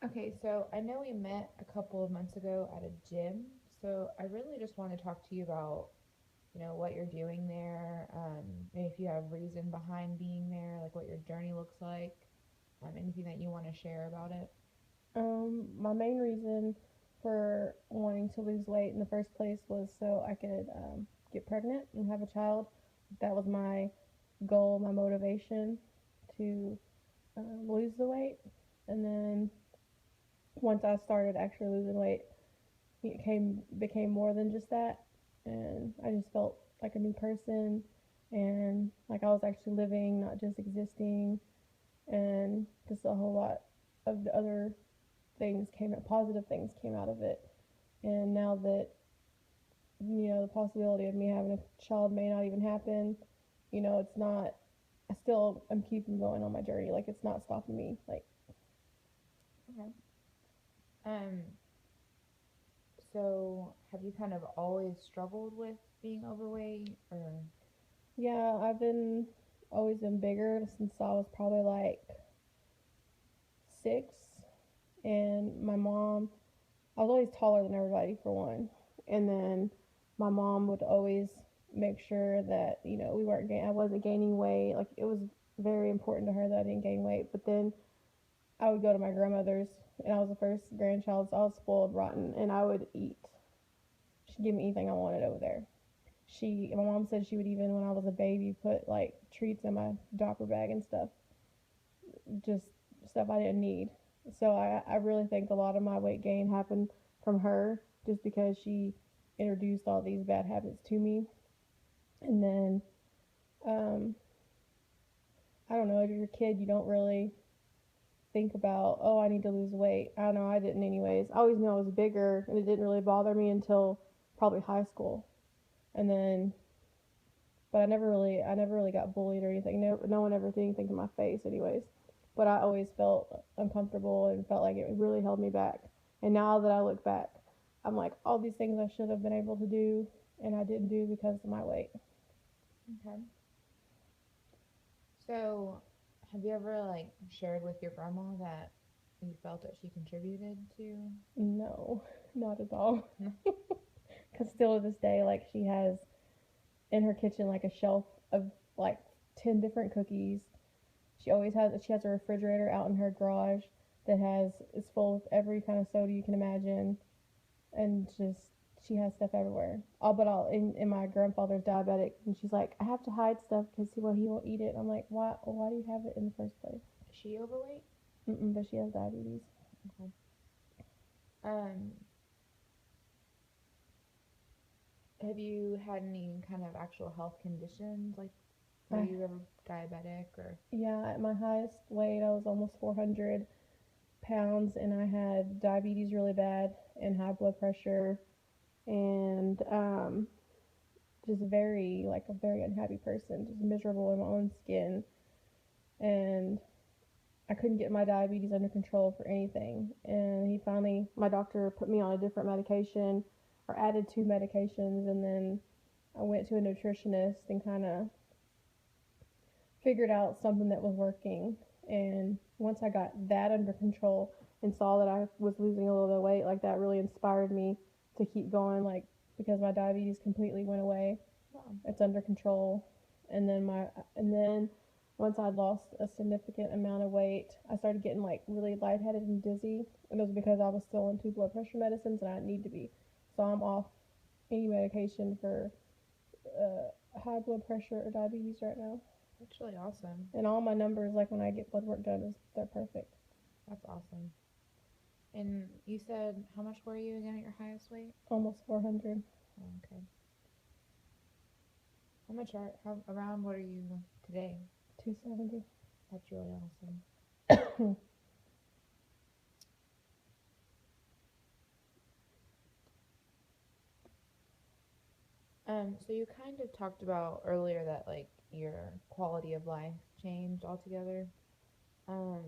Okay, so I know we met a couple of months ago at a gym. So I really just want to talk to you about, what you're doing there. Maybe if you have reason behind being there, like what your journey looks like. Anything that you want to share about it. My main reason for wanting to lose weight in the first place was so I could get pregnant and have a child. That was my goal, my motivation to lose the weight. And then once I started actually losing weight, it became more than just that, and I just felt like a new person, and like I was actually living, not just existing, and just a whole lot of the other positive things came out of it. And now that the possibility of me having a child may not even happen, it's not. I still am keeping going on my journey. Like it's not stopping me. Like Okay. Um, so have you kind of always struggled with being overweight or yeah, I've been always been bigger since I was probably like 6, and my mom I was always taller than everybody for one. And then my mom would always make sure that, I wasn't gaining weight. Like it was very important to her that I didn't gain weight. But then I would go to my grandmother's, and I was the first grandchild, so I was spoiled rotten, and I would eat. She'd give me anything I wanted over there. My mom said she would, even when I was a baby, put like treats in my diaper bag and stuff, just stuff I didn't need. So I really think a lot of my weight gain happened from her, just because she introduced all these bad habits to me. And then, um, I don't know, if you're a kid, you don't really think about, oh, I need to lose weight. I don't know, I didn't anyways. I always knew I was bigger, and it didn't really bother me until probably high school. And then, but I never really got bullied or anything. No one ever did anything to my face, anyways. But I always felt uncomfortable and felt like it really held me back. And now that I look back, I'm like, all these things I should have been able to do, and I didn't do because of my weight. okay. So have you ever like shared with your grandma that you felt that she contributed to? No, not at all. Because still to this day, like she has in her kitchen like a shelf of like 10 different cookies. She has a refrigerator out in her garage that has is full of every kind of soda you can imagine, and just she has stuff everywhere. In my grandfather's diabetic, and she's like, I have to hide stuff because he won't eat it. I'm like, why do you have it in the first place? Is she overweight? But she has diabetes. Okay. Um, have you had any kind of actual health conditions? Like, were I you ever diabetic or? Yeah, at my highest weight, I was almost 400 pounds, and I had diabetes really bad and high blood pressure, and just a very unhappy person, just miserable in my own skin. And I couldn't get my diabetes under control for anything. And my doctor put me on a different medication, or added 2 medications. And then I went to a nutritionist and kind of figured out something that was working. And once I got that under control and saw that I was losing a little bit of weight, like that really inspired me to keep going, like because my diabetes completely went away. Wow. It's under control. And then once I'd lost a significant amount of weight, I started getting like really lightheaded and dizzy. And it was because I was still on 2 blood pressure medicines, and I didn't need to be. So I'm off any medication for high blood pressure or diabetes right now. That's really awesome. And all my numbers, like when I get blood work done, they're perfect. That's awesome. And you said how much were you again at your highest weight? Almost 400. Oh, okay. How around what are you today? 270. That's really awesome. So you kind of talked about earlier that like your quality of life changed altogether. Um,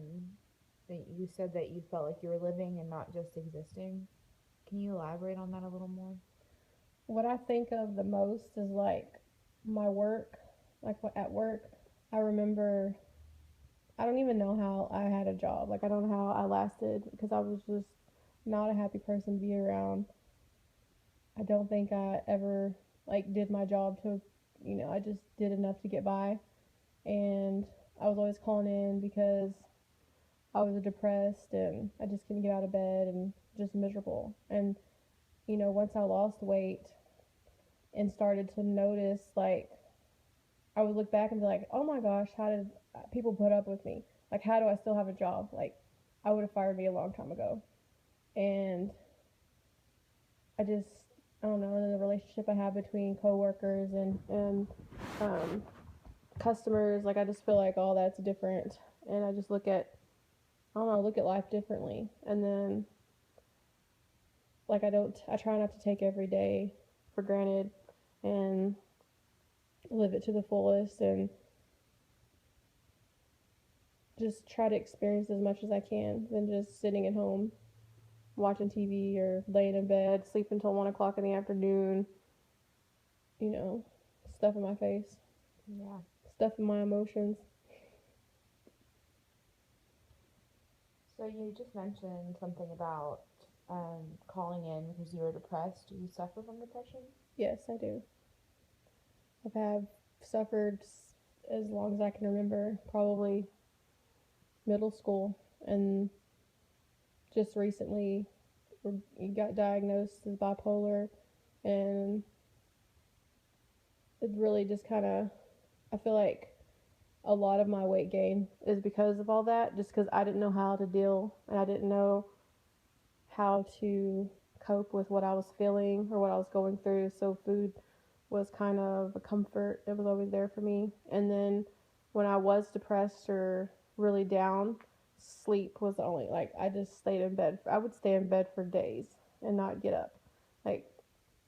that you said that you felt like you were living and not just existing. Can you elaborate on that a little more? What I think of the most is like my work. Like at work, I remember I don't even know how I had a job. Like I don't know how I lasted because I was just not a happy person to be around. I don't think I ever like did my job to, I just did enough to get by, and I was always calling in because I was depressed and I just couldn't get out of bed and just miserable. And once I lost weight and started to notice, like, I would look back and be like, oh my gosh, how did people put up with me? Like, how do I still have a job? Like, I would have fired me a long time ago. And I just, I don't know, the relationship I have between coworkers and um, customers, like, I just feel like all that's different. And I just I don't know, look at life differently. And then, like, I try not to take every day for granted and live it to the fullest and just try to experience as much as I can than just sitting at home watching TV or laying in bed, sleep until 1 o'clock in the afternoon, you know, stuff in my face, Yeah. stuff in my emotions. So you just mentioned something about calling in because you were depressed. Do you suffer from depression? Yes, I do. I've suffered as long as I can remember, probably middle school, and just recently got diagnosed as bipolar, and it really just kind of, I feel like a lot of my weight gain is because of all that, just because I didn't know how to deal and I didn't know how to cope with what I was feeling or what I was going through. So food was kind of a comfort. It was always there for me. And then when I was depressed or really down, sleep was the only, like, I just stayed in bed. I would stay in bed for days and not get up. Like,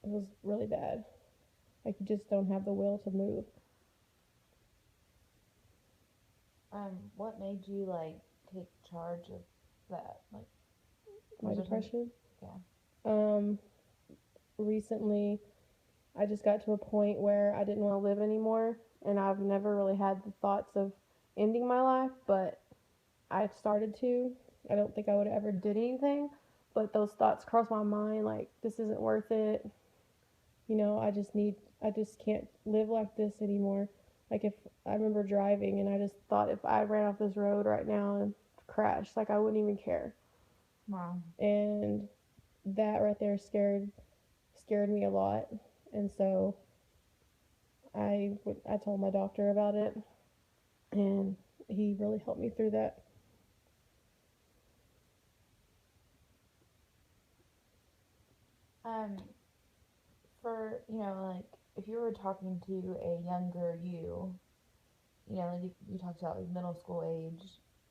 it was really bad. Like, you just don't have the will to move. What made you like take charge of that? Like, My was there some? depression. Yeah. Um, Recently, I just got to a point where I didn't want to live anymore, and I've never really had the thoughts of ending my life, but I started to. I don't think I would have ever did anything, but those thoughts crossed my mind like this isn't worth it. I just can't live like this anymore. Like if I remember driving and I just thought if I ran off this road right now and crashed, like I wouldn't even care. Wow. And that right there scared me a lot. And so I told my doctor about it, and he really helped me through that. Um, for like if you were talking to a younger like you talked about like middle school age,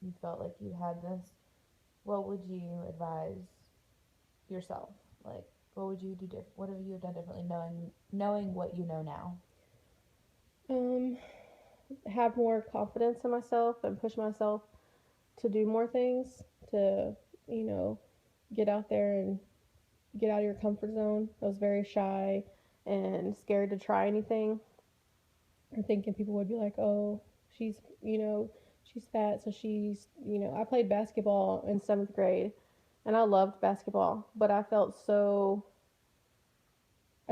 you felt like you had this. What would you advise yourself? Like, what would you do different? What have you done differently, knowing what you know now? Um, have more confidence in myself and push myself to do more things, to, you know, get out there and get out of your comfort zone. I was very shy and scared to try anything. Or thinking people would be like, oh, she's, she's fat, so I played basketball in seventh grade and I loved basketball, but I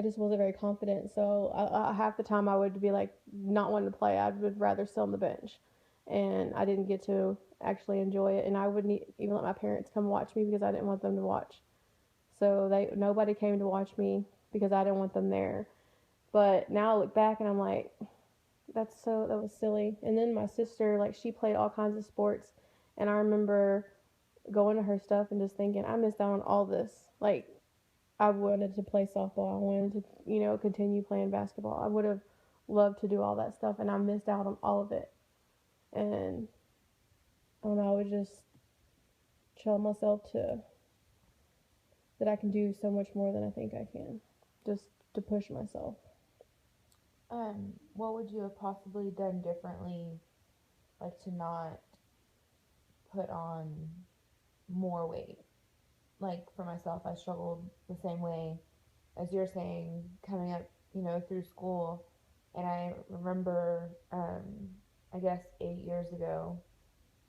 just wasn't very confident. So half the time I would be like not wanting to play. I would rather sit on the bench, and I didn't get to actually enjoy it. And I wouldn't even let my parents come watch me because I didn't want them to watch. So nobody came to watch me because I didn't want them there. But now I look back and I'm like, that was silly. And then my sister, like, she played all kinds of sports, and I remember going to her stuff and just thinking I missed out on all this. Like, I wanted to play softball. I wanted to, continue playing basketball. I would have loved to do all that stuff, and I missed out on all of it. And I don't know, I would just tell myself to that I can do so much more than I think I can, just to push myself. What would you have possibly done differently, like to not put on more weight? Like for myself, I struggled the same way as you're saying, coming up, through school. And I remember, I guess 8 years ago,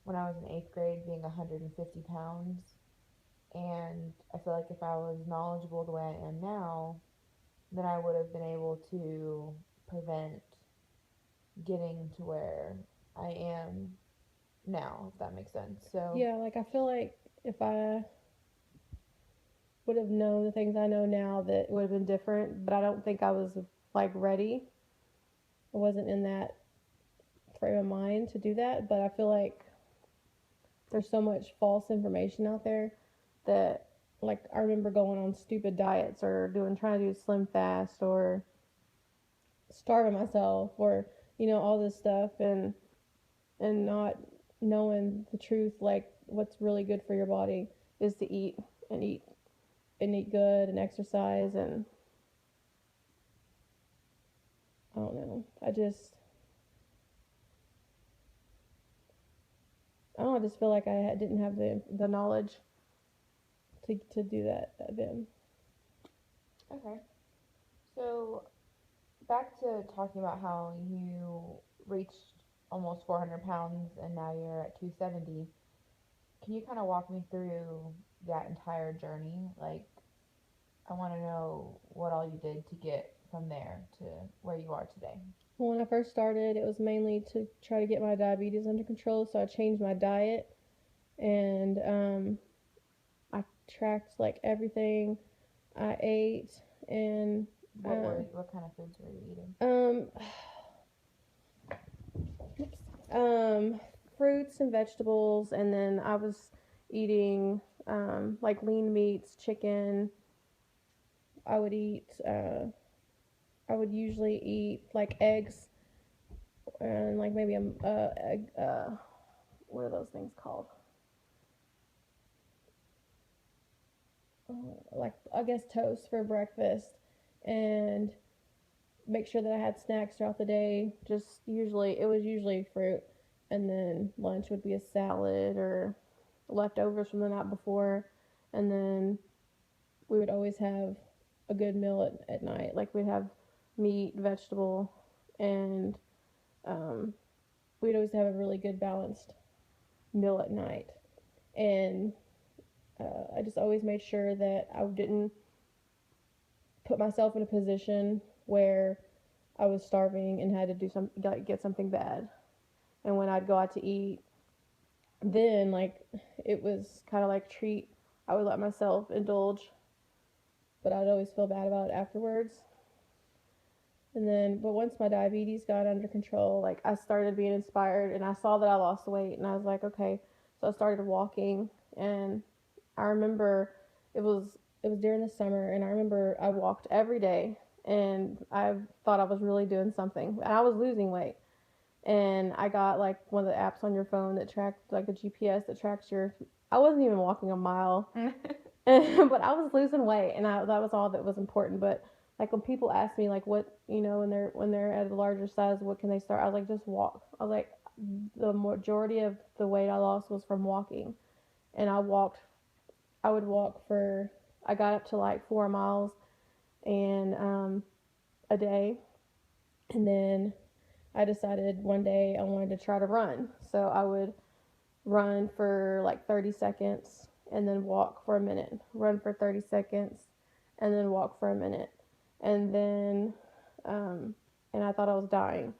when I was in eighth grade being 150 pounds. And I feel like if I was knowledgeable the way I am now, then I would have been able to prevent getting to where I am now, if that makes sense. So, Yeah, like I feel like if I would have known the things I know now, that it would have been different, but I don't think I was like ready. I wasn't in that frame of mind to do that, but I feel like there's so much false information out there that, like, I remember going on stupid diets or trying to do slim fast or starving myself or all this stuff, and not knowing the truth, like what's really good for your body is to eat and eat and eat good and exercise. And I don't know, I just feel like I didn't have the knowledge to do that then. okay. So, back to talking about how you reached almost 400 pounds and now you're at 270. Can you kind of walk me through that entire journey? Like, I want to know what all you did to get from there to where you are today. When I first started, it was mainly to try to get my diabetes under control, so I changed my diet, and I tracked like everything I ate, and What kind of foods were you eating? um, um, fruits and vegetables, and then I was eating like lean meats, chicken. I would eat. I would usually eat like eggs and like maybe egg. What are those things called? Like I guess toast for breakfast, and make sure that I had snacks throughout the day. Just usually, it was usually fruit, and then lunch would be a salad or leftovers from the night before, and then we would always have a good meal at night. Like we'd have meat, vegetable, and um, we'd always have a really good balanced meal at night. And I just always made sure that I didn't put myself in a position where I was starving and had to get something bad. And when I'd go out to eat, then like it was kind of like treat. I would let myself indulge, but I'd always feel bad about it afterwards. And then, but once my diabetes got under control, like I started being inspired, and I saw that I lost weight, and I was like, okay. So I started walking, and I remember it was it was during the summer, and I remember I walked every day, and I thought I was really doing something, and I was losing weight. And I got like one of the apps on your phone that tracked like a GPS that tracks your. I wasn't even walking a mile, but I was losing weight, and that was all that was important. But like when people ask me like what when they're at a larger size, what can they start? I was like, just walk. I was like, the majority of the weight I lost was from walking, and I walked. I would walk for. I got up to like 4 miles and a day, and then I decided one day I wanted to try to run. So I would run for like 30 seconds and then walk for a minute, run for 30 seconds and then walk for a minute. And then, and I thought I was dying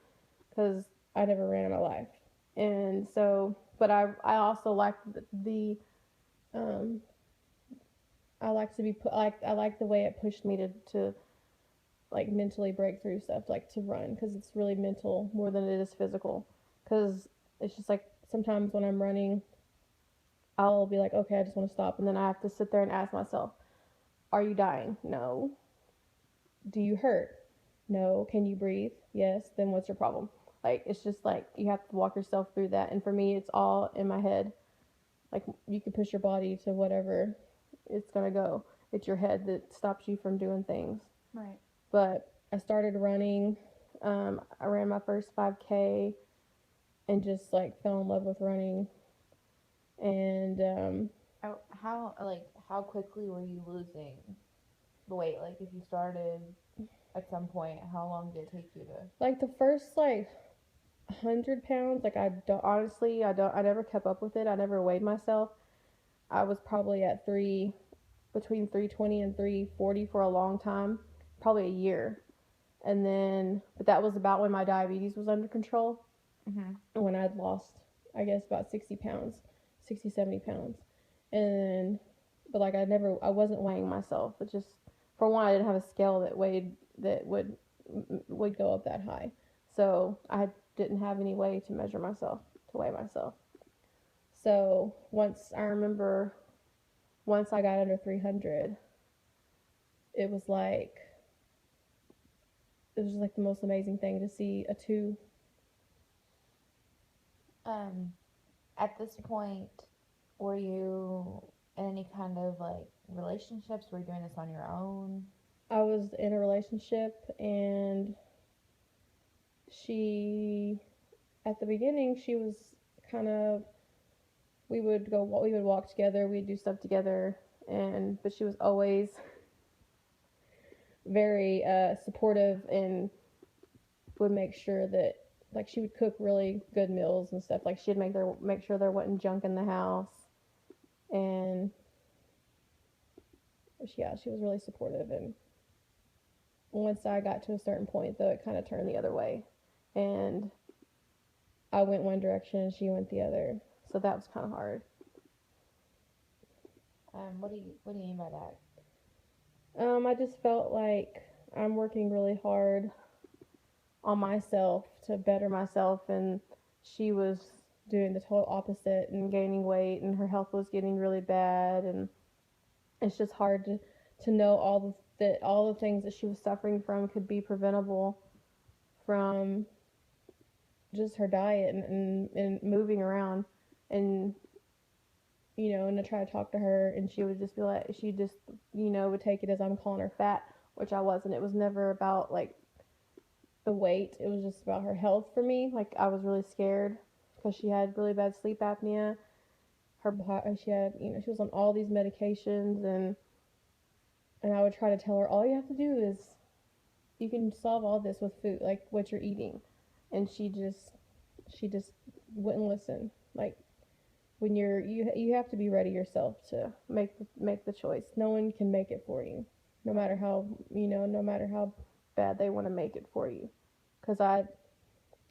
because I never ran in my life. And so, but I also liked um, I like to be put, I like the way it pushed me to like mentally break through stuff, like to run, because it's really mental more than it is physical. Because it's just like sometimes when I'm running, I'll be like, okay, I just want to stop, and then I have to sit there and ask myself, are you dying? No. Do you hurt? No. Can you breathe? Yes. Then what's your problem? Like it's just like you have to walk yourself through that, and for me, it's all in my head. Like you can push your body to whatever it's gonna go. It's your head that stops you from doing things. Right. But I started running. I ran my first 5K and just like fell in love with running. And How quickly were you losing the weight? Like if you started at some point, how long did it take you to? like the first like 100 pounds. Like I don't honestly, I never kept up with it. I never weighed myself. I was probably at between 320 and 340 for a long time, probably a year. And then, but that was about when my diabetes was under control. Mm-hmm. When I'd lost, I guess, about 60 pounds, 60, 70 pounds. And, but like I wasn't weighing myself. It just, for one, I didn't have a scale that would go up that high. So I didn't have any way to measure myself, to weigh myself. So once I got under 300, it was like, it was just like the most amazing thing to see a two. At this point, were you in any kind of like relationships? Were you doing this on your own? I was in a relationship, and she, at the beginning, she was kind of, we would walk together, we'd do stuff together, but she was always very supportive and would make sure that, like, she would cook really good meals and stuff. Like, she'd make sure there wasn't junk in the house, and she was really supportive. And once I got to a certain point, though, it kind of turned the other way, and I went one direction and she went the other, so that was kind of hard. What do you mean by that? I just felt like I'm working really hard on myself to better myself, and she was doing the total opposite and gaining weight, and her health was getting really bad, and it's just hard to know all the things that she was suffering from could be preventable from just her diet and moving around. And and I try to talk to her, and she would just be like, she just would take it as I'm calling her fat, which I wasn't. It was never about like the weight, it was just about her health for me. Like, I was really scared because she had really bad sleep apnea. She had, she was on all these medications, and I would try to tell her, all you have to do is, you can solve all this with food, like what you're eating. And she just wouldn't listen. Like, when you have to be ready yourself to make the choice. No one can make it for you, no matter how bad they want to make it for you. Because I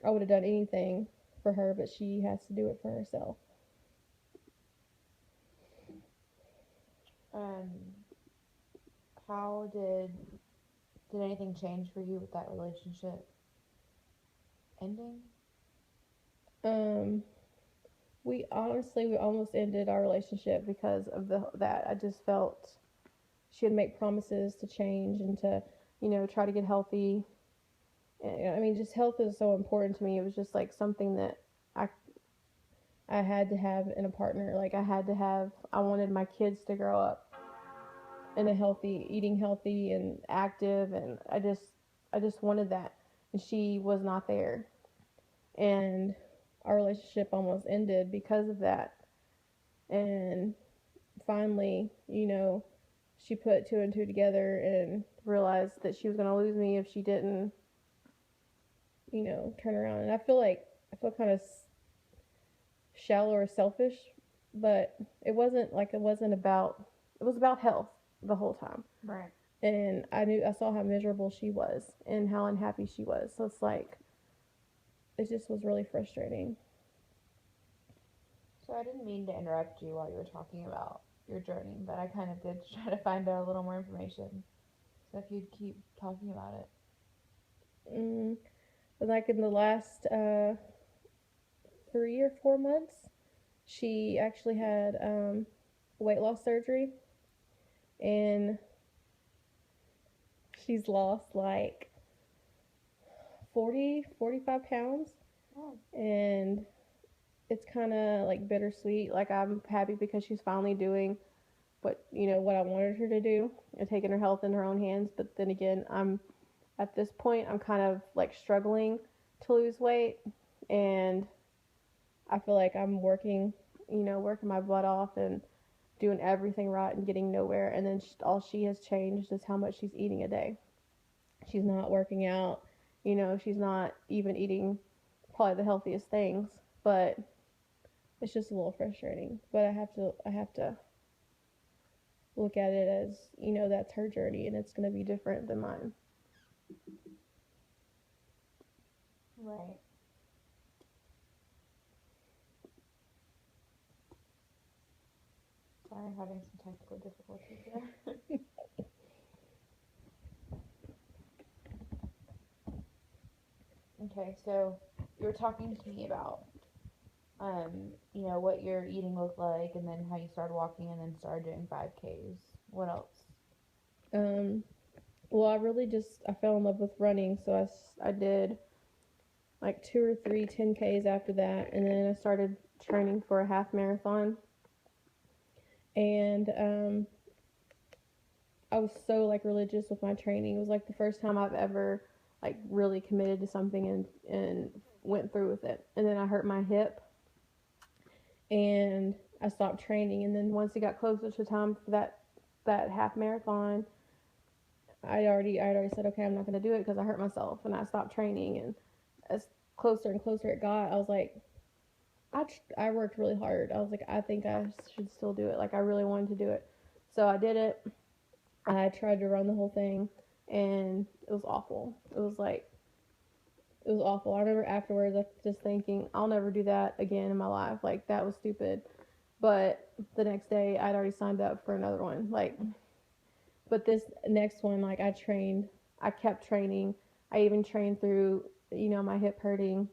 would have done anything for her, but she has to do it for herself. How did anything change for you with that relationship ending? We almost ended our relationship because of that. I just felt she would make promises to change and to, try to get healthy. And, I mean, just health is so important to me. It was just like something that I had to have in a partner. Like, I wanted my kids to grow up in eating healthy and active, and I just wanted that. And she was not there. And our relationship almost ended because of that. And finally, she put two and two together and realized that she was going to lose me if she didn't, turn around. And I feel kind of shallow or selfish, but it wasn't about, it was about health the whole time. Right. And I saw how miserable she was and how unhappy she was. So it's like, it just was really frustrating. So I didn't mean to interrupt you while you were talking about your journey, but I kind of did try to find out a little more information. So if you'd keep talking about it. Like, in the last 3 or 4 months, she actually had weight loss surgery, and she's lost like 45 pounds. Oh. And it's kind of like bittersweet. Like, I'm happy because she's finally doing what I wanted her to do and taking her health in her own hands. But then again, at this point, I'm kind of like struggling to lose weight, and I feel like I'm working my butt off and doing everything right and getting nowhere. And then all she has changed is how much she's eating a day. She's not working out, she's not even eating probably the healthiest things, but it's just a little frustrating. But I have to look at it as, that's her journey and it's going to be different than mine. Right. Sorry, I'm having some technical difficulties there. Okay, so you were talking to me about, what your eating looked like, and then how you started walking, and then started doing 5Ks. What else? Um, well, I fell in love with running, so I did like 2 or 3 10Ks after that, and then I started training for a half marathon. And I was so like religious with my training. It was like the first time I've ever like really committed to something and went through with it. And then I hurt my hip and I stopped training. And then once it got closer to time for that half marathon, I already said, okay, I'm not going to do it because I hurt myself, and I stopped training. And as closer and closer it got, I was like, I worked really hard. I was like, I think I should still do it. Like, I really wanted to do it. So I did it. I tried to run the whole thing, and it was awful. It was awful. I remember afterwards just thinking, I'll never do that again in my life. Like, that was stupid. But the next day, I'd already signed up for another one. Like, but this next one, like, I kept training. I even trained through, my hip hurting,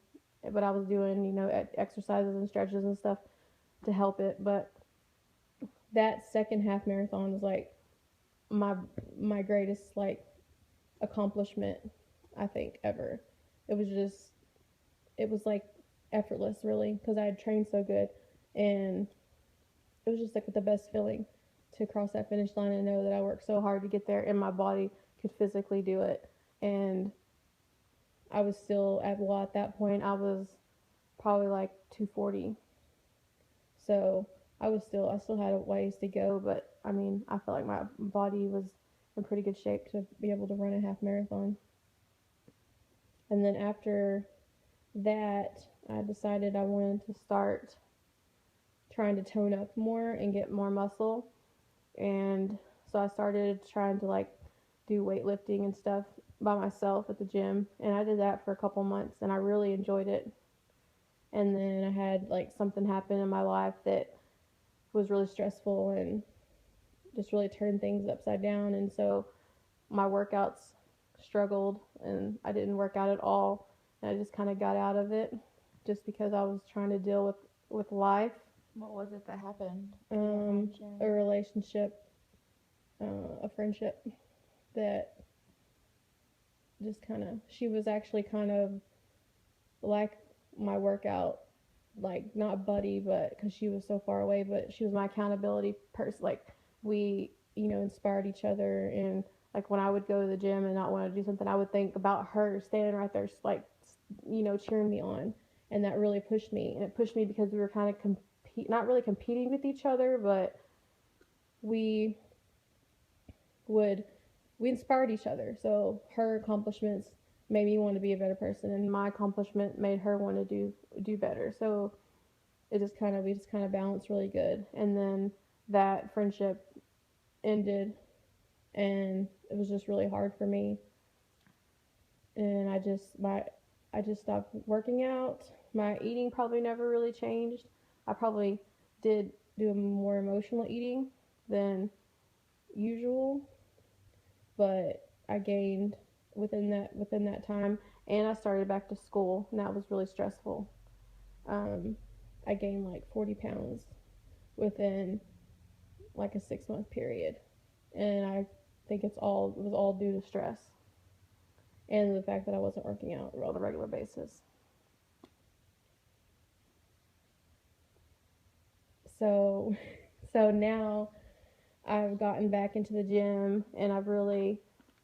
but I was doing, exercises and stretches and stuff to help it. But that second half marathon was like my greatest like accomplishment, I think, ever. It was just, it was like effortless, really, because I had trained so good, and it was just like the best feeling to cross that finish line and know that I worked so hard to get there, and my body could physically do it. And I was still at that point I was probably like 240, so I still had a ways to go, but I mean, I felt like my body was in pretty good shape to be able to run a half marathon. And then after that, I decided I wanted to start trying to tone up more and get more muscle. And so I started trying to like do weightlifting and stuff by myself at the gym. And I did that for a couple months and I really enjoyed it. And then I had like something happen in my life that was really stressful and just really turned things upside down. And so my workouts struggled and I didn't work out at all. And I just kind of got out of it just because I was trying to deal with life. What was it that happened? A relationship, a friendship that just kind of, she was actually kind of like my workout, like not buddy, but because she was so far away, but she was my accountability person. Like we, inspired each other. And like when I would go to the gym and not want to do something, I would think about her standing right there, like, cheering me on. And that really pushed me. And it pushed me because we were kind of not really competing with each other, but we inspired each other. So her accomplishments made me want to be a better person, and my accomplishment made her want to do better. So we just kind of balanced really good. And then that friendship ended, and it was just really hard for me. And I just stopped working out. My eating probably never really changed. I probably did do more emotional eating than usual, but I gained within that time, and I started back to school, and that was really stressful. I gained like 40 pounds within like a 6-month period, and I think it was all due to stress and the fact that I wasn't working out on a regular basis. So, so now I've gotten back into the gym, and I've really,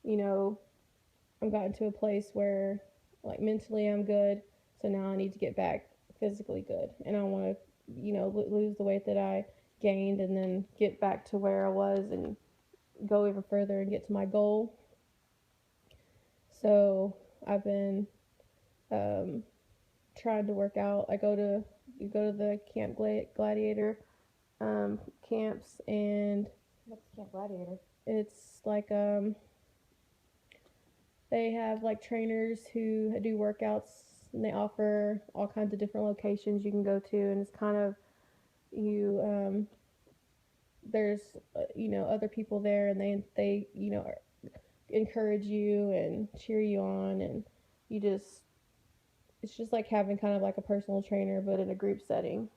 I've gotten to a place where like mentally I'm good. So now I need to get back physically good, and I want to, lose the weight that I gained, and then get back to where I was and go even further and get to my goal. So I've been trying to work out. You go to the Gladiator camps, and What's Camp Gladiator? it's like they have like trainers who do workouts, and they offer all kinds of different locations you can go to, and it's kind of you there's other people there, and they encourage you and cheer you on, and you just it's just like having kind of like a personal trainer but in a group setting.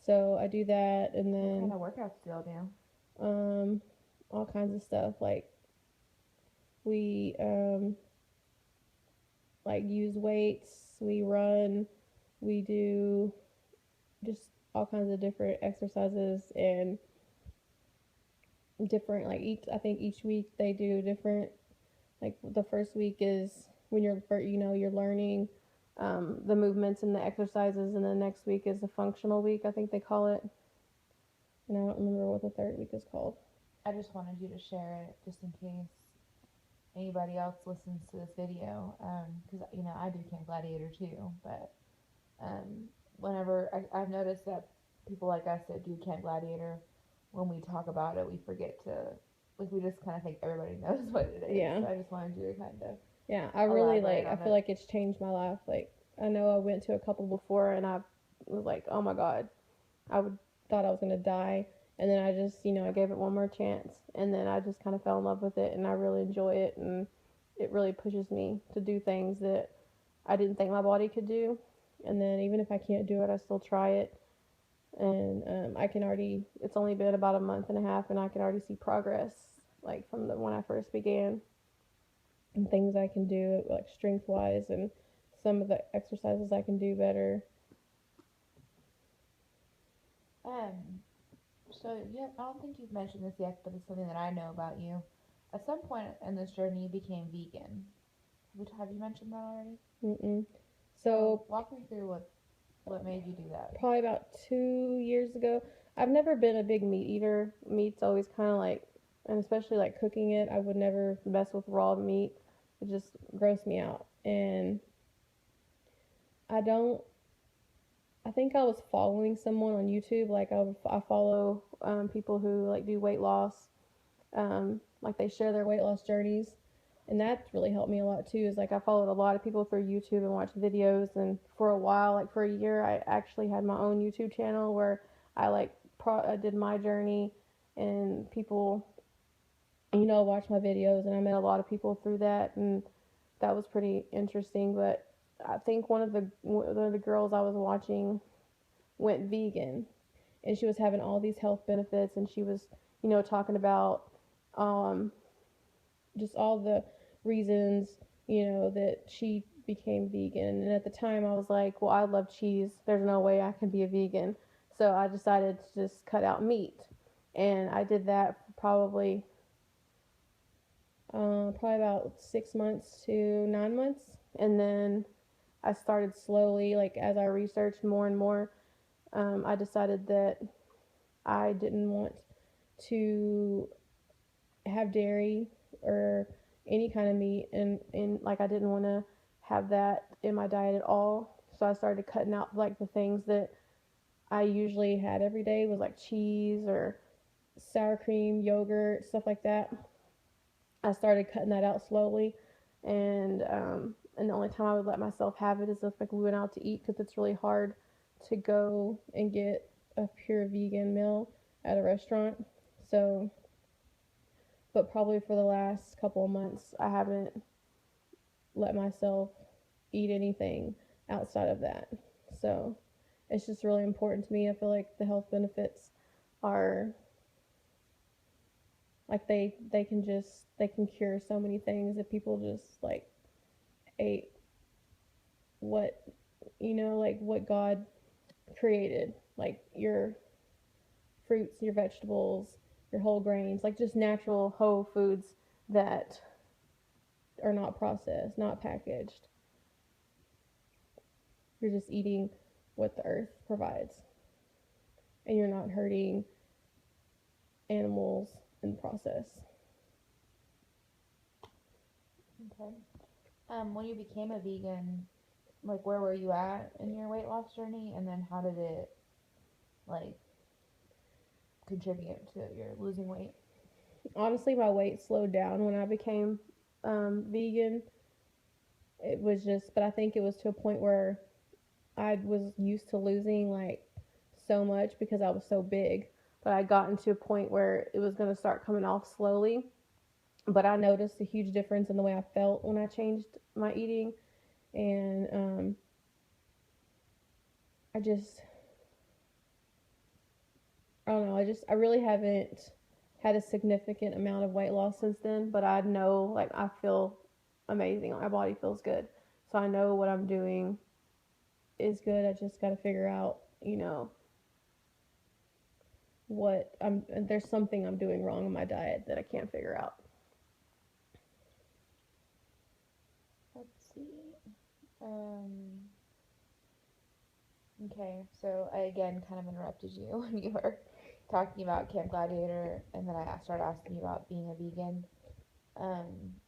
So I do that, and What kind then of workouts do y'all do? um all kinds of stuff, like we like use weights, we run, we do just all kinds of different exercises, and different like each I think each week they do different. Like the first week is when you're learning the movements and the exercises, and the next week is the functional week, I think they call it, and I don't remember what the third week is called. I just wanted you to share it just in case anybody else listens to this video, because I do Camp Gladiator too, but um, whenever I've noticed that people like us that do Camp Gladiator, when we talk about it, we forget to, like, we just kind of think everybody knows what it is. Yeah. So I just wanted you to kind of Yeah, I really elaborate I on feel it. like it's changed my life. Like I know I went to a couple before, and I was like, oh my god, I would thought I was gonna die, and then I just I gave it one more chance, and then I just kind of fell in love with it, and I really enjoy it, and it really pushes me to do things that I didn't think my body could do, and then even if I can't do it, I still try it, and I can already. It's only been about a month and a half, and I can already see progress, like from the when I first began, and things I can do like strength wise, and some of the exercises I can do better. Um, so yeah, I don't think you've mentioned this yet, but it's something that I know about you. At some point in this journey, you became vegan. Have you mentioned that already? Mm-mm. So So walk me through what made you do that. probably about 2 years ago. I've never been a big meat eater. Meat's always kind of like, and especially like cooking it, I would never mess with raw meat. It just grossed me out. And I don't, I think I was following someone on YouTube. Like I follow people who like do weight loss. Like they share their weight loss journeys. And that's really helped me a lot too. Is like I followed a lot of people through YouTube and watched videos. And for a while, like for a year, I actually had my own YouTube channel where I like I did my journey, and people watch my videos. And I met a lot of people through that, and that was pretty interesting. But I think one of the girls I was watching went vegan, and she was having all these health benefits, and she was talking about um, just all the reasons that she became vegan. And at the time I was like, well, I love cheese, there's no way I can be a vegan. So I decided to just cut out meat, and I did that for probably about 6 months to 9 months. And then I started slowly, like as I researched more and more, I decided that I didn't want to have dairy or any kind of meat, and like I didn't want to have that in my diet at all. So I started cutting out like the things that I usually had every day, was like cheese or sour cream, yogurt, stuff like that. I started cutting that out slowly, and the only time I would let myself have it is if like we went out to eat, because it's really hard to go and get a pure vegan meal at a restaurant. So, but probably for the last couple of months, I haven't let myself eat anything outside of that. So it's just really important to me. I feel like the health benefits are like they can cure so many things if people just like ate what like what God created, like your fruits, your vegetables, your whole grains, like just natural whole foods that are not processed, not packaged. You're just eating what the earth provides, and you're not hurting animals in the process. Okay. When you became a vegan, like where were you at in your weight loss journey, and then how did it like contribute to your losing weight? Honestly, my weight slowed down when I became vegan. It was just, but I think it was to a point where I was used to losing like so much because I was so big. But I got into a point where it was going to start coming off slowly. But I noticed a huge difference in the way I felt when I changed my eating. And I just, I don't know, I really haven't had a significant amount of weight loss since then. But I know, like, I feel amazing. My body feels good. So I know what I'm doing is good. I just got to figure out, there's something I'm doing wrong in my diet that I can't figure out. Let's see. Um, okay, so I again kind of interrupted you when you were talking about Camp Gladiator, and then I started asking you about being a vegan.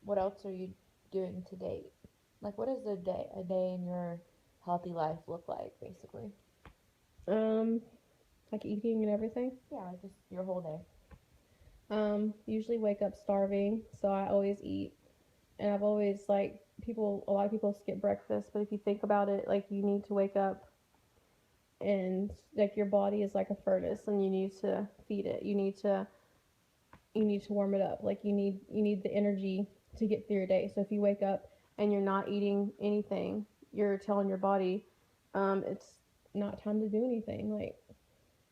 What else are you doing to date? Like, what does a day in your healthy life look like, basically? Um, like eating and everything. Yeah, like just your whole day. Usually wake up starving, so I always eat. And I've always like a lot of people skip breakfast, but if you think about it, like you need to wake up and like your body is like a furnace and you need to feed it. You need to warm it up. Like you need the energy to get through your day. So if you wake up and you're not eating anything, you're telling your body it's not time to do anything. Like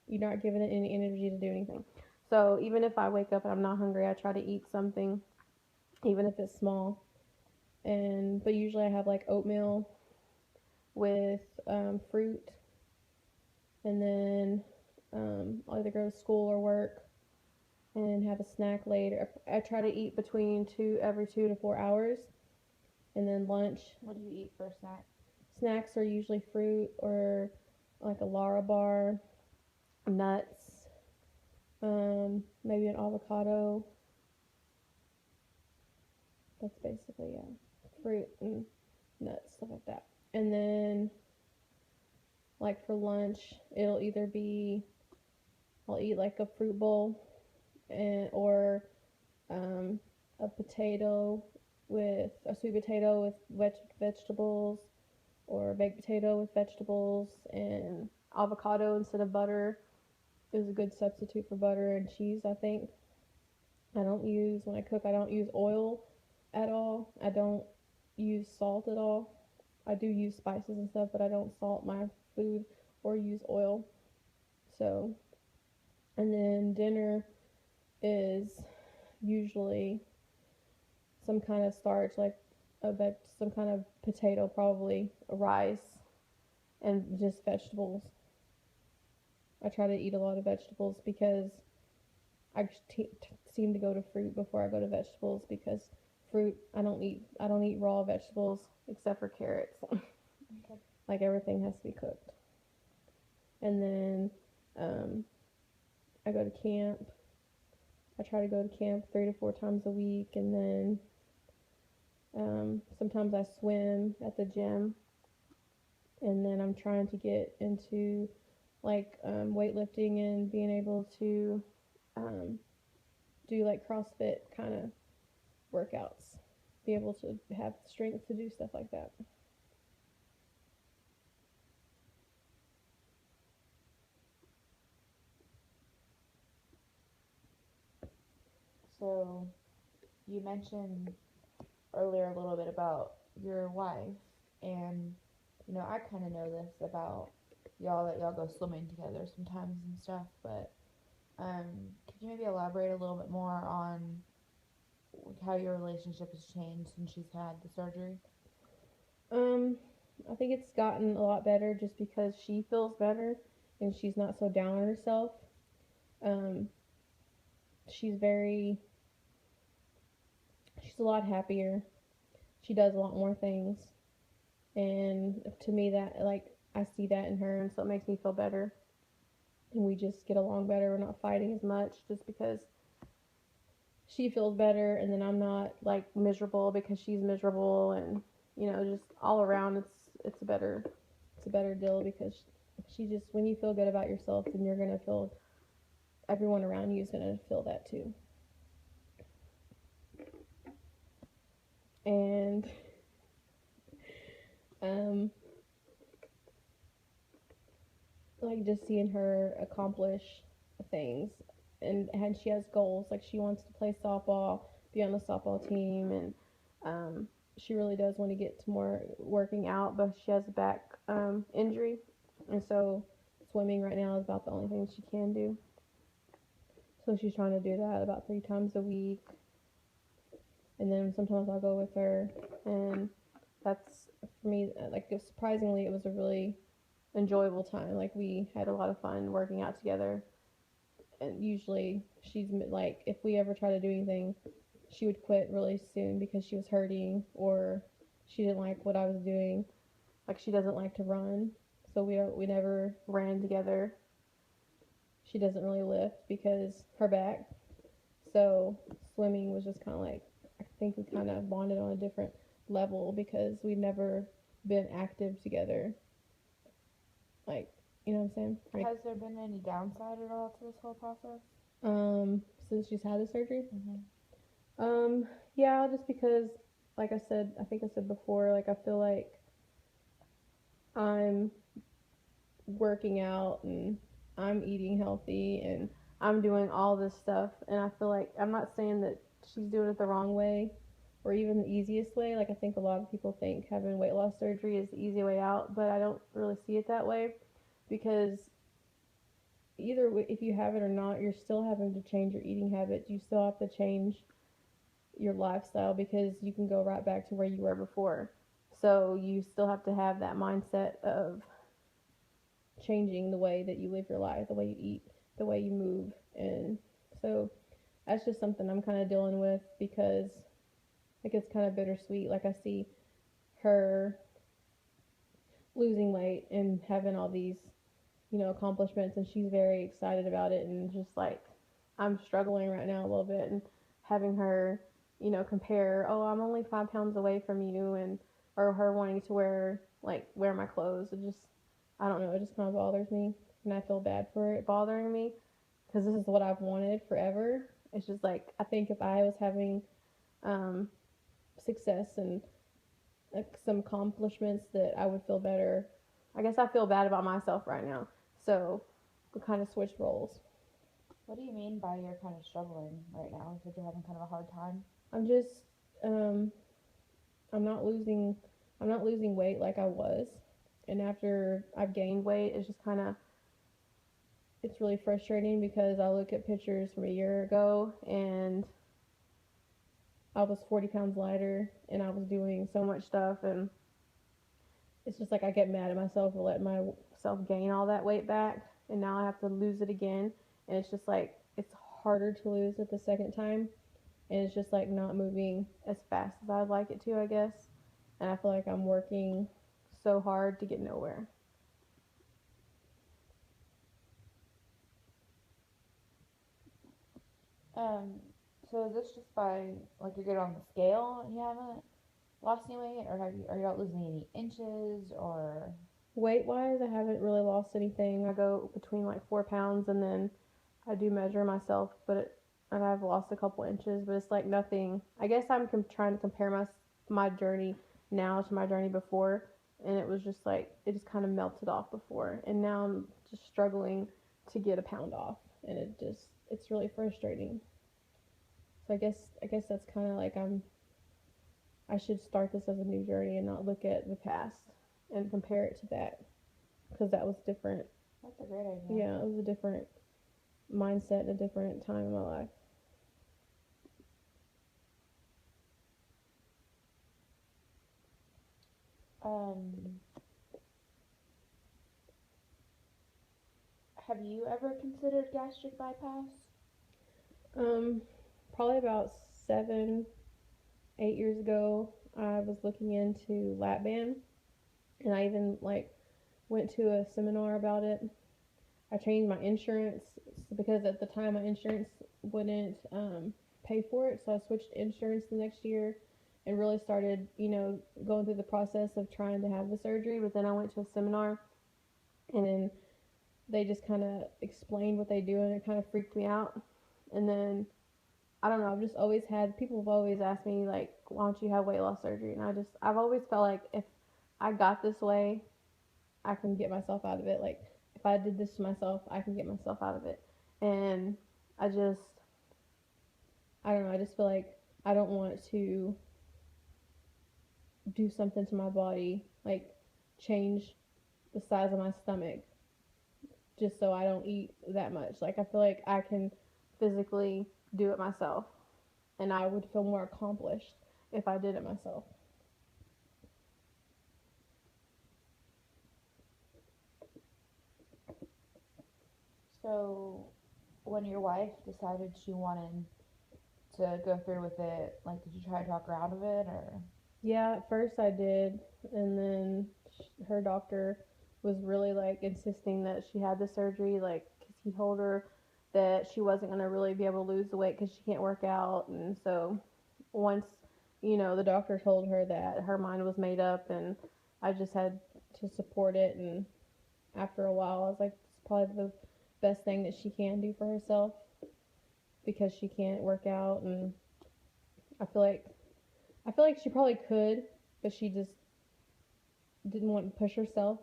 you're not giving it any energy to do anything. So even if I wake up and I'm not hungry, I try to eat something, even if it's small. But usually I have like oatmeal with fruit, and then I'll either go to school or work and have a snack later. I try to eat between every 2 to 4 hours, and then lunch. What do you eat for a snack? Snacks are usually fruit or like a Lara bar, nuts, maybe an avocado. That's basically, yeah, fruit and nuts, stuff like that. And then like for lunch, it'll either be I'll eat like a fruit bowl or um, a potato with a sweet potato with vegetables, or a baked potato with vegetables, and avocado instead of butter is a good substitute for butter and cheese, I think. When I cook, I don't use oil at all. I don't use salt at all. I do use spices and stuff, but I don't salt my food or use oil. So, and then dinner is usually some kind of starch, like some kind of potato, probably a rice, and just vegetables. I try to eat a lot of vegetables because I seem to go to fruit before I go to vegetables, because fruit I don't eat raw vegetables except for carrots. Okay. Like everything has to be cooked. And then I go to camp. I try to go to camp 3 to 4 times a week, and then sometimes I swim at the gym, and then I'm trying to get into like weightlifting and being able to um, do like CrossFit kind of workouts, be able to have strength to do stuff like that. So, you mentioned earlier a little bit about your wife, and I kind of know this about y'all, that y'all go swimming together sometimes and stuff, but um, could you maybe elaborate a little bit more on how your relationship has changed since she's had the surgery? Um, I think it's gotten a lot better just because she feels better and she's not so down on herself. Um, she's very, she's a lot happier. She does a lot more things, and to me, that like I see that in her, and so it makes me feel better. And we just get along better. We're not fighting as much just because she feels better, and then I'm not like miserable because she's miserable, and just all around it's a better deal because she just, when you feel good about yourself, then you're gonna feel, everyone around you is gonna feel that too. And um, like just seeing her accomplish things, and she has goals, like she wants to play softball, be on the softball team, and she really does want to get to more working out, but she has a back injury, and so swimming right now is about the only thing she can do. So she's trying to do that about 3 times a week, and then sometimes I'll go with her, and that's, for me, like, surprisingly, it was a really enjoyable time. Like, we had a lot of fun working out together, and usually she's like, if we ever try to do anything, she would quit really soon because she was hurting or she didn't like what I was doing. Like, she doesn't like to run, so we never ran together. She doesn't really lift because her back. So swimming was just kind of like, I think we kind of bonded on a different level because we'd never been active together. Like, you know what I'm saying? Like, Has there been any downside at all to this whole process? Since she's had the surgery? Mm-hmm. Yeah, just because, like I said, I think I said before, like, I feel like I'm working out and I'm eating healthy and I'm doing all this stuff, and I feel like, I'm not saying that she's doing it the wrong way or even the easiest way. Like, I think a lot of people think having weight loss surgery is the easy way out, but I don't really see it that way, because either way, if you have it or not, you're still having to change your eating habits. You still have to change your lifestyle because you can go right back to where you were before. So you still have to have that mindset of changing the way that you live your life, the way you eat, the way you move. And so that's just something I'm kind of dealing with because, like, it's kind of bittersweet. Like, I see her losing weight and having all these, accomplishments, and she's very excited about it, and just like, I'm struggling right now a little bit, and having her, compare, oh, I'm only 5 pounds away from you, and or her wanting to wear my clothes. It just, I don't know, it just kind of bothers me, and I feel bad for it bothering me because this is what I've wanted forever. It's just like, I think if I was having um, success and like some accomplishments, that I would feel better. I guess I feel bad about myself right now. So we kind of switched roles. What do you mean by you're kind of struggling right now? You said you're having kind of a hard time. I'm just I'm not losing weight like I was. And after I've gained weight, it's just kind of, it's really frustrating because I look at pictures from a year ago and I was 40 pounds lighter and I was doing so much stuff, and it's just like I get mad at myself for letting myself gain all that weight back, and now I have to lose it again, and it's just like, it's harder to lose it the second time, and it's just like not moving as fast as I'd like it to, I guess, and I feel like I'm working so hard to get nowhere. Um, so is this just by like you're good on the scale and you haven't lost any weight, or are you not losing any inches or? Weight wise, I haven't really lost anything. I go between like 4 pounds, and then I do measure myself, and I've lost a couple inches, but it's like nothing. I guess I'm trying to compare my journey now to my journey before, and it was just like, it just kind of melted off before, and now I'm just struggling to get a pound off, and it's really frustrating. So I guess that's kind of like, I should start this as a new journey and not look at the past and compare it to that, because that was different. That's a great idea. Yeah, it was a different mindset and a different time in my life. Um, have you ever considered gastric bypass? Um, Probably about 7, 8 years ago, I was looking into lap band, and I even like went to a seminar about it. I changed my insurance because at the time my insurance wouldn't pay for it, so I switched insurance the next year, and really started, going through the process of trying to have the surgery. But then I went to a seminar, and then they just kind of explained what they do, and it kind of freaked me out. And then I don't know, I've just always had people have always asked me like, why don't you have weight loss surgery? And I've always felt like if I got this way, I can get myself out of it. Like if I did this to myself, I can get myself out of it. And I just I don't know, I just feel like I don't want to do something to my body, like change the size of my stomach just so I don't eat that much. Like I feel like I can physically do it myself, and I would feel more accomplished if I did it myself. So, when your wife decided she wanted to go through with it, like, did you try to talk her out of it, or? Yeah, at first I did, and then her doctor was really like insisting that she had the surgery, like, because he told her that she wasn't going to really be able to lose the weight because she can't work out. And so once, the doctor told her that, her mind was made up, and I just had to support it. And after a while, I was like, it's probably the best thing that she can do for herself because she can't work out. And I feel like she probably could, but she just didn't want to push herself.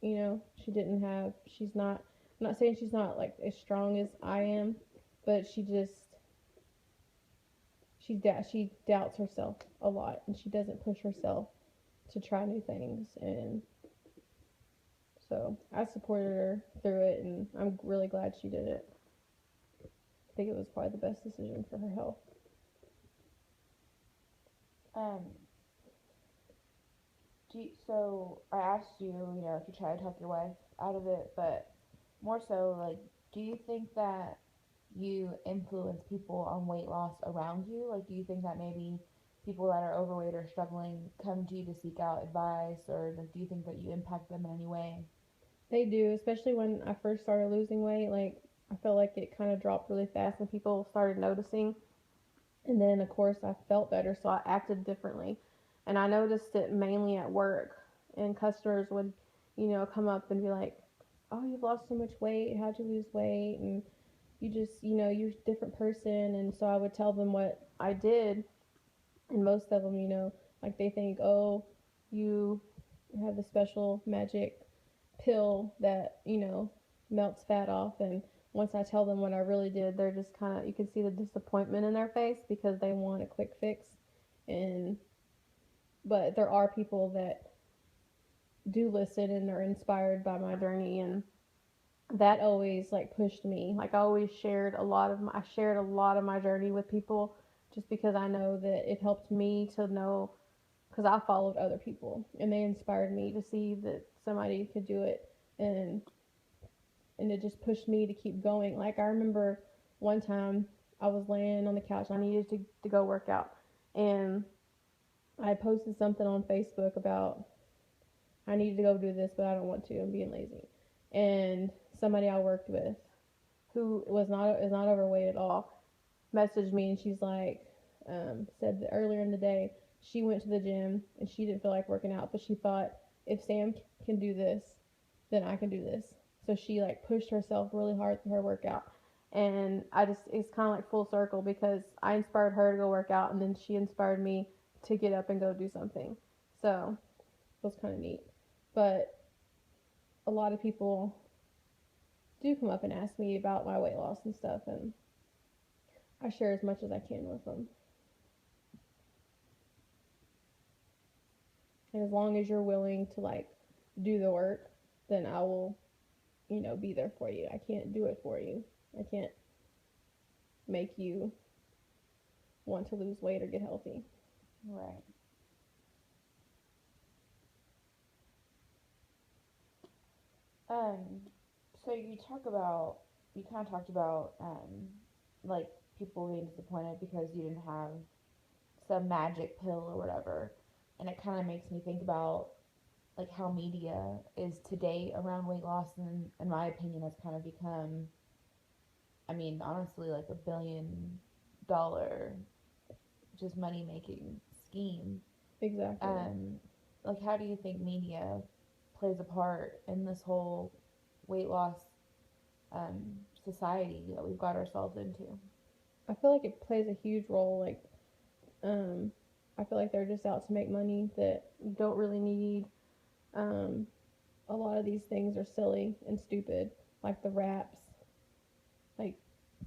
She didn't have. She's not. I'm not saying she's not like as strong as I am, but she doubts herself a lot, and she doesn't push herself to try new things. And so I supported her through it, and I'm really glad she did it. I think it was probably the best decision for her health. Um, so I asked you, if you try to talk your wife out of it, but more so, like, do you think that you influence people on weight loss around you? Like, do you think that maybe people that are overweight or struggling come to you to seek out advice, or like, do you think that you impact them in any way? They do, especially when I first started losing weight. Like I felt like it kind of dropped really fast, and people started noticing. And then, of course, I felt better, so I acted differently. And I noticed it mainly at work. And customers would, come up and be like, "Oh, you've lost so much weight. How'd you lose weight?" And you just, you're a different person. And so I would tell them what I did. And most of them, like they think, "Oh, you have the special magic pill that, melts fat off." And once I tell them what I really did, they're just kind of, you can see the disappointment in their face because they want a quick fix. And, but there are people that do listen and are inspired by my journey. And that always like pushed me. Like I always I shared a lot of my journey with people just because I know that it helped me to know, because I followed other people and they inspired me to see that somebody could do it. And it just pushed me to keep going. Like I remember one time I was laying on the couch and I needed to go work out, and I posted something on Facebook about I needed to go do this, but I don't want to. I'm being lazy. And somebody I worked with, who is not overweight at all, messaged me, and she's like, said that earlier in the day she went to the gym and she didn't feel like working out, but she thought, if Sam can do this, then I can do this. So she like pushed herself really hard through her workout. And it's kind of like full circle because I inspired her to go work out, and then she inspired me to get up and go do something. So it was kind of neat. But a lot of people do come up and ask me about my weight loss and stuff, and I share as much as I can with them. And as long as you're willing to like do the work, then I will, be there for you. I can't do it for you. I can't make you want to lose weight or get healthy. Right. Um, so you kind of talked about, like, people being disappointed because you didn't have some magic pill or whatever. And it kind of makes me think about, like, how media is today around weight loss, and in my opinion has kind of become, I mean, honestly, like a $1 billion just money making scheme. Exactly. Um, like, how do you think media plays a part in this whole weight loss society that we've got ourselves into? I feel like it plays a huge role. Um, I feel like they're just out to make money that you don't really need. Um, a lot of these things are silly and stupid, like the wraps. Like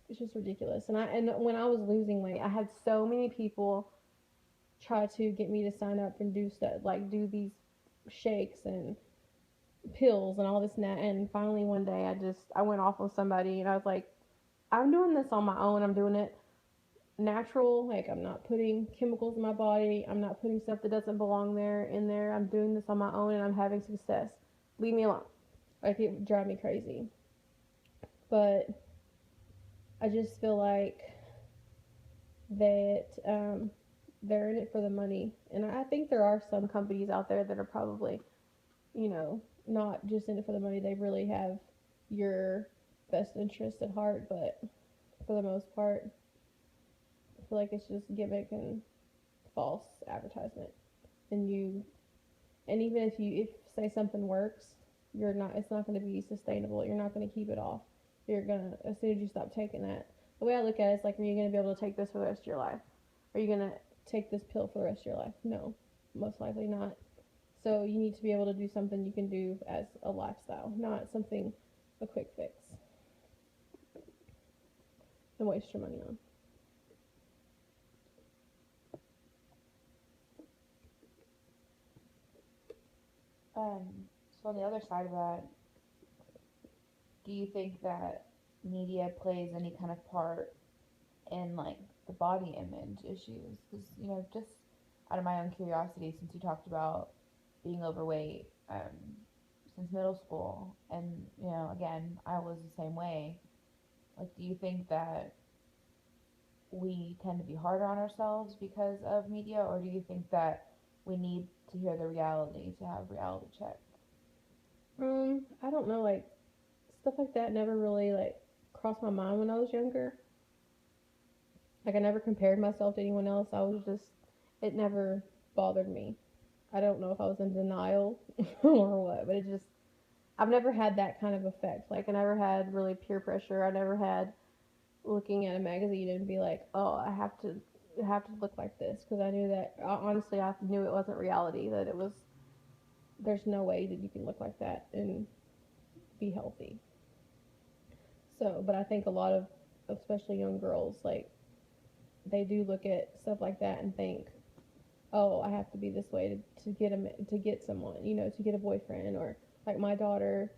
it's just ridiculous. And when I was losing weight, I had so many people try to get me to sign up and do stuff like do these shakes and pills and all this and that. And finally one day I went off on somebody and I was like, I'm doing this on my own. I'm doing it natural. Like I'm not putting chemicals in my body. I'm not putting stuff that doesn't belong there in there. I'm doing this on my own and I'm having success. Leave me alone. Like it would drive me crazy. But I just feel like that they're in it for the money. And I think there are some companies out there that are probably, not just in it for the money. They really have your best interest at heart. But for the most part, I feel like it's just gimmick and false advertisement. And even if say something works, it's not going to be sustainable. You're not going to keep it off. You're going to, as soon as you stop taking that, the way I look at it is like, are you going to be able to take this for the rest of your life? Are you going to take this pill for the rest of your life? No, most likely not. So you need to be able to do something you can do as a lifestyle, not something, a quick fix, and waste your money on. So on the other side of that, do you think that media plays any kind of part in like the body image issues? Because just out of my own curiosity, since you talked about being overweight since middle school, and again, I was the same way. Like, do you think that we tend to be harder on ourselves because of media, or do you think that we need to hear the reality to have reality check? I don't know, like stuff like that never really like crossed my mind when I was younger. Like I never compared myself to anyone else. It never bothered me. I don't know if I was in denial or what, but I've never had that kind of effect. Like I never had really peer pressure. I never had looking at a magazine and be like, oh, I have to look like this because I knew that honestly I knew it wasn't reality. That it was there's no way that you can look like that and be healthy. So, but I think a lot of especially young girls like they do look at stuff like that and think, oh, I have to be this way to get someone, to get a boyfriend. Or like my daughter,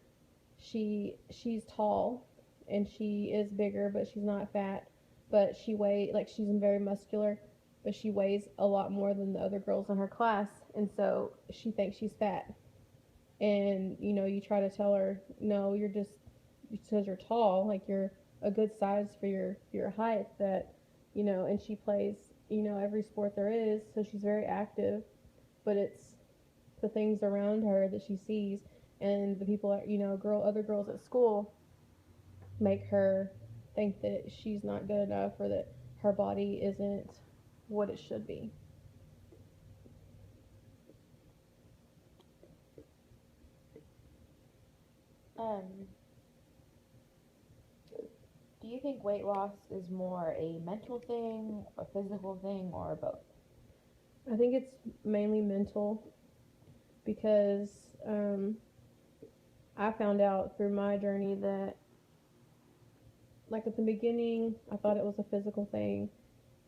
she's tall and she is bigger, but she's not fat. But she's very muscular, but she weighs a lot more than the other girls in her class, and so she thinks she's fat. And you try to tell her, no, you're just because you're tall, like you're a good size for your height. That and she plays every sport there is, so she's very active. But it's the things around her that she sees, and the people other girls at school make her think that she's not good enough or that her body isn't what it should be. Um, do you think weight loss is more a mental thing, a physical thing, or both? I think it's mainly mental because I found out through my journey that, like at the beginning, I thought it was a physical thing,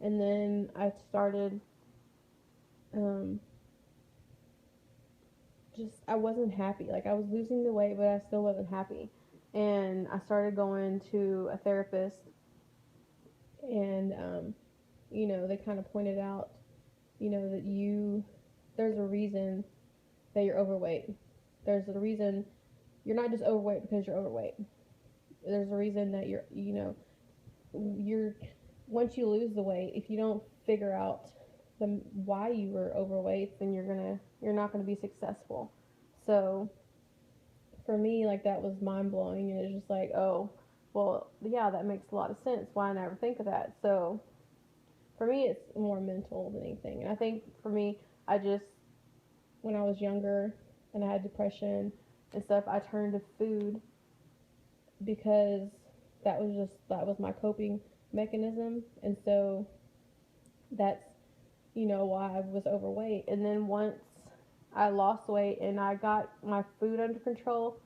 and then I started um, I wasn't happy. Like I was losing the weight, but I still wasn't happy, and I started going to a therapist, and they kind of pointed out, that there's a reason that you're overweight. There's a reason you're not just overweight because you're overweight. There's a reason that you're once you lose the weight, if you don't figure out why you were overweight, then you're not gonna be successful. So for me, like that was mind blowing, and it's just like, oh, well, yeah, that makes a lot of sense. Why I never think of that? So for me, it's more mental than anything. And I think for me, I just, when I was younger and I had depression and stuff, I turned to food because that was my coping mechanism. And so that's, why I was overweight. And then once I lost weight and I got my food under control,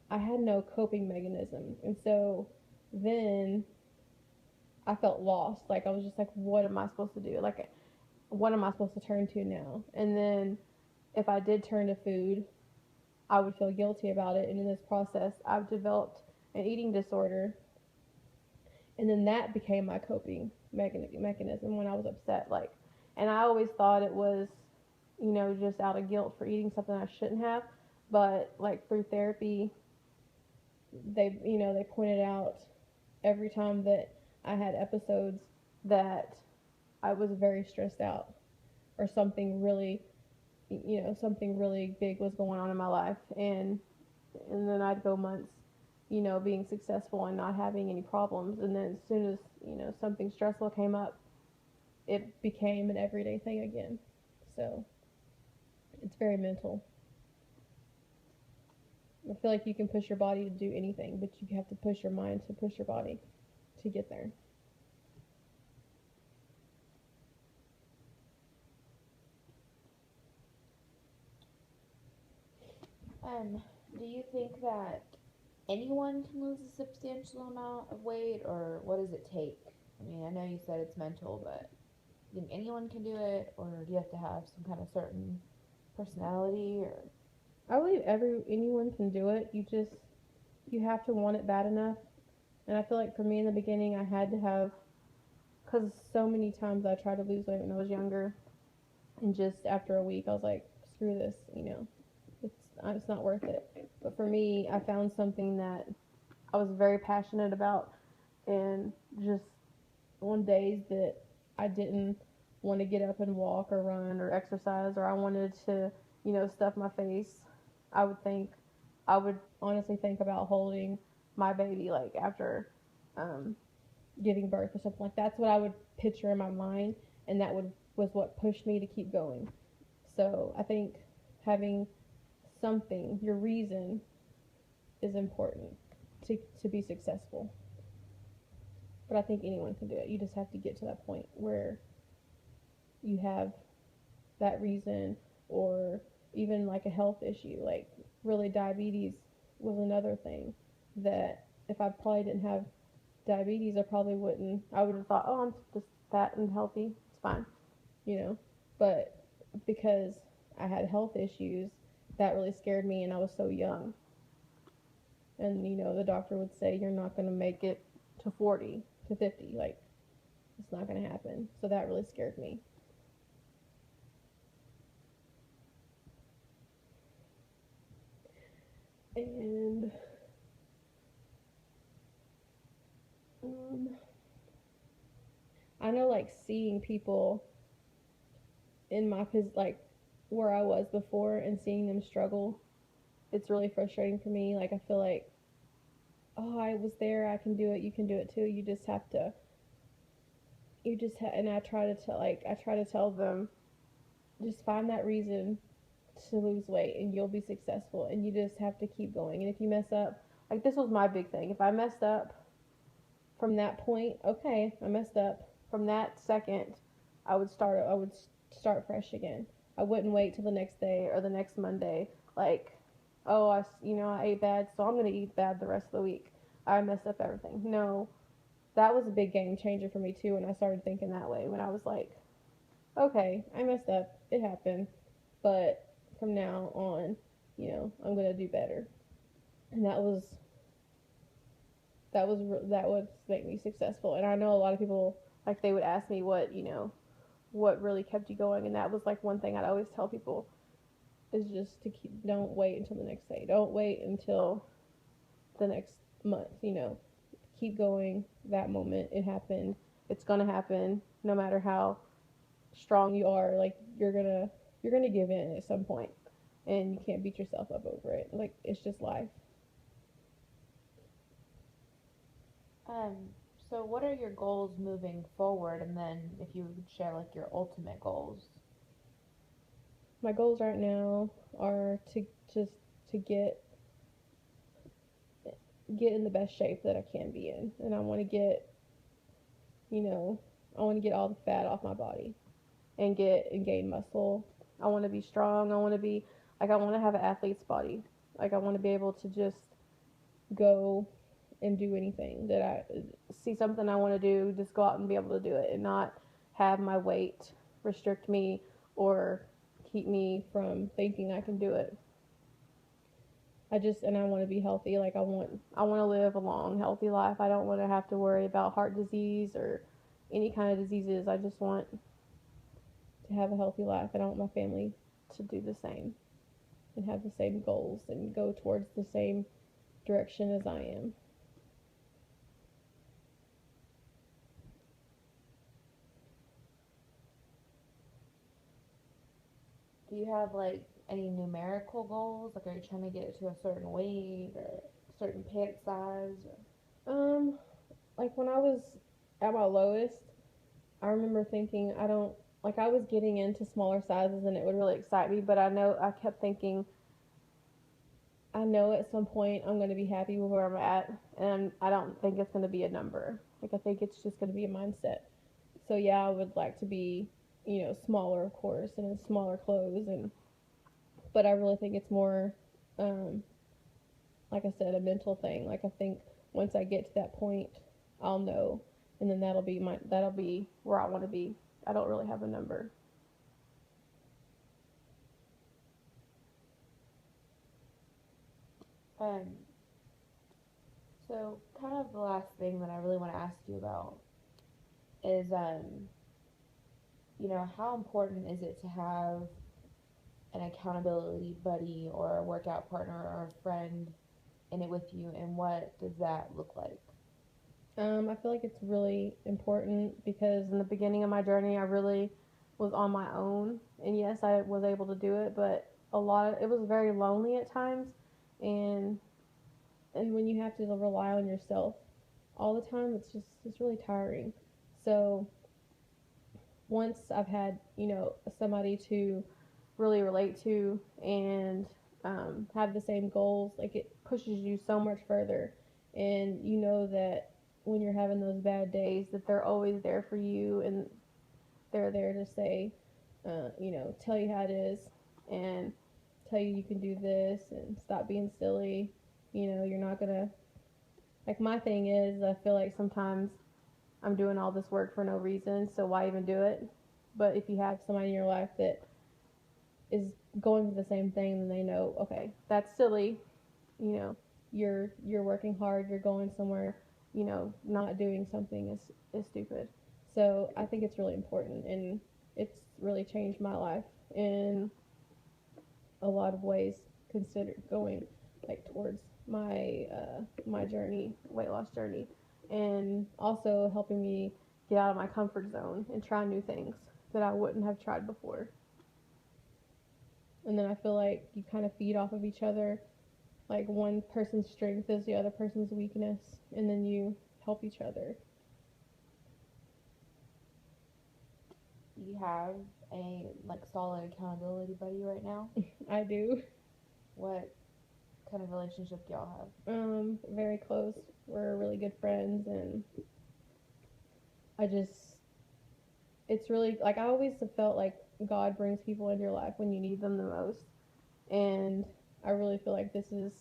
I had no coping mechanism. And so then I felt lost. Like, I was just like, what am I supposed to do? Like, what am I supposed to turn to now? And then if I did turn to food, I would feel guilty about it. And in this process, I've developed an eating disorder. And then that became my coping mechanism when I was upset. Like, and I always thought it was, just out of guilt for eating something I shouldn't have. But like through therapy, they pointed out every time that I had episodes that I was very stressed out or something really big was going on in my life, and then I'd go months, being successful and not having any problems, and then as soon as something stressful came up, it became an everyday thing again. So it's very mental. I feel like you can push your body to do anything, but you have to push your mind to push your body to get there. Um, do you think that anyone can lose a substantial amount of weight, or what does it take? I mean, I know you said it's mental, but do you think anyone can do it, or do you have to have some kind of certain personality, or I believe anyone can do it. You have to want it bad enough. And I feel like for me in the beginning, I had to have, because so many times I tried to lose weight when I was younger, and just after a week, I was like, screw this, it's it's not worth it. But for me, I found something that I was very passionate about, and just on days that I didn't want to get up and walk or run or exercise, or I wanted to, stuff my face, I would think, I would honestly think about holding my baby, like after um, giving birth or something like that. That's what I would picture in my mind, and that was what pushed me to keep going. So I think having something, your reason, is important to be successful. But I think anyone can do it. You just have to get to that point where you have that reason, or even like a health issue. Like, really, diabetes was another thing that if I probably didn't have diabetes, I would have thought, oh, I'm just fat and healthy. It's fine, you know. But because I had health issues, that really scared me, and I was so young. And, the doctor would say, you're not going to make it to 40, to 50. Like, it's not going to happen. So that really scared me. And um, I know, like, seeing people in like where I was before and seeing them struggle, it's really frustrating for me. Like, I feel like, oh, I was there, I can do it, you can do it too. You just have to. And I try to tell them, just find that reason to lose weight and you'll be successful, and you just have to keep going. And if you mess up, like, this was my big thing. If I messed up from that point, okay, I messed up. From that second, I would start fresh again. I wouldn't wait till the next day or the next Monday, like, oh, I ate bad, so I'm going to eat bad the rest of the week. I messed up everything. No, that was a big game changer for me too when I started thinking that way, when I was like, okay, I messed up, it happened, but from now on, I'm going to do better. And that would make me successful. And I know a lot of people, like, they would ask me what really kept you going, and that was like one thing I'd always tell people, is just to don't wait until the next day, don't wait until the next month, keep going. That moment, it happened, it's gonna happen. No matter how strong you are, like, you're gonna give in at some point, and you can't beat yourself up over it. Like, it's just life. um, So what are your goals moving forward, and then if you would share like your ultimate goals? My goals right now are to just to get in the best shape that I can be in, and I want to get, you know, I want to get all the fat off my body and gain muscle. I want to be strong. I want to be like I want to have an athlete's body. Like I want to be able to just go and do anything that I see something I want to do, just go out and be able to do it and not have my weight restrict me or keep me from thinking I can do it. I want to be healthy. Like I want to live a long, healthy life. I don't want to have to worry about heart disease or any kind of diseases. I just want to have a healthy life. I don't want my family to do the same and have the same goals and go towards the same direction as I am. Do you have like any numerical goals? Like, are you trying to get to a certain weight or certain pant size? Um, like when I was at my lowest, I remember thinking I don't like I was getting into smaller sizes and it would really excite me, but I kept thinking I know at some point I'm going to be happy with where I'm at, and I don't think it's going to be a number. Like I think it's just going to be a mindset. So yeah, I would like to be, smaller of course and in smaller clothes but I really think it's more um like I said, a mental thing. Like I think once I get to that point, I'll know, and then that'll be where I want to be. I don't really have a number. Um, so kind of the last thing that I really want to ask you about is, how important is it to have an accountability buddy or a workout partner or a friend in it with you, and what does that look like? I feel like it's really important because in the beginning of my journey, I really was on my own, and yes, I was able to do it, but it was very lonely at times, and when you have to rely on yourself all the time, it's really tiring. So once I've had somebody to really relate to and have the same goals, like it pushes you so much further, and you know that when you're having those bad days, that they're always there for you, and they're there to say, tell you how it is, and tell you you can do this, and stop being silly. You're not gonna like my thing is I feel like sometimes I'm doing all this work for no reason, so why even do it? But if you have somebody in your life that is going through the same thing, then they know, okay, that's silly. You know, you're working hard, you're going somewhere. Not doing something is stupid. So I think it's really important, and it's really changed my life in a lot of ways. Considered going like towards my journey, weight loss journey, and also helping me get out of my comfort zone and try new things that I wouldn't have tried before. And then I feel like you kind of feed off of each other. Like one person's strength is the other person's weakness, and then you help each other. Do you have a like solid accountability buddy right now? I do. What kind of relationship do y'all Very close. We're really good friends, and I just, it's really like I always have felt like God brings people into your life when you need them the most, and I really feel like this was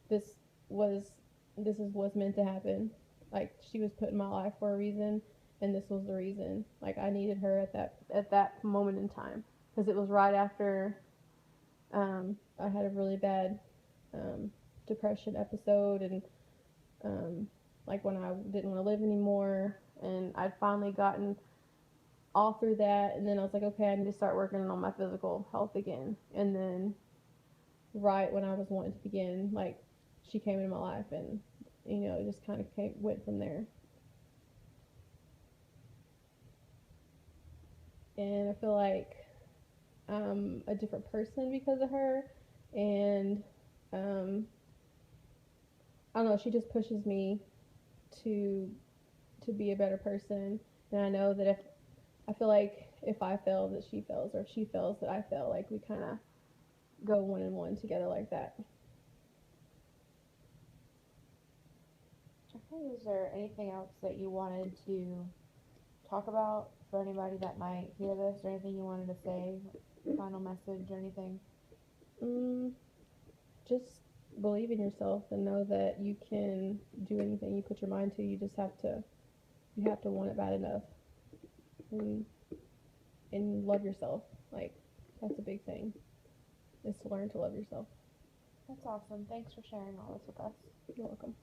this is what's meant to happen. Like she was put in my life for a reason, and this was the reason. Like I needed her at that moment in time because it was right after I had a really bad depression episode, and like when I didn't want to live anymore, and I'd finally gotten all through that, and then I was like, okay, I need to start working on my physical health again. And then right when I was wanting to begin, like she came into my life, and it just kind of went from there. And I feel like I'm a different person because of her, and I don't know, she just pushes me to be a better person. And I know that if I feel like if I fail, that she fails, or if she fails, that I fail. Like we kind of go one and one together like that. Okay, is there anything else that you wanted to talk about for anybody that might hear this, or anything you wanted to say, final message or anything? Mm, just believe in yourself and know that you can do anything you put your mind to. You have to want it bad enough, and love yourself. Like that's a big thing, is to learn to love yourself. That's awesome. Thanks for sharing all this with us. You're welcome.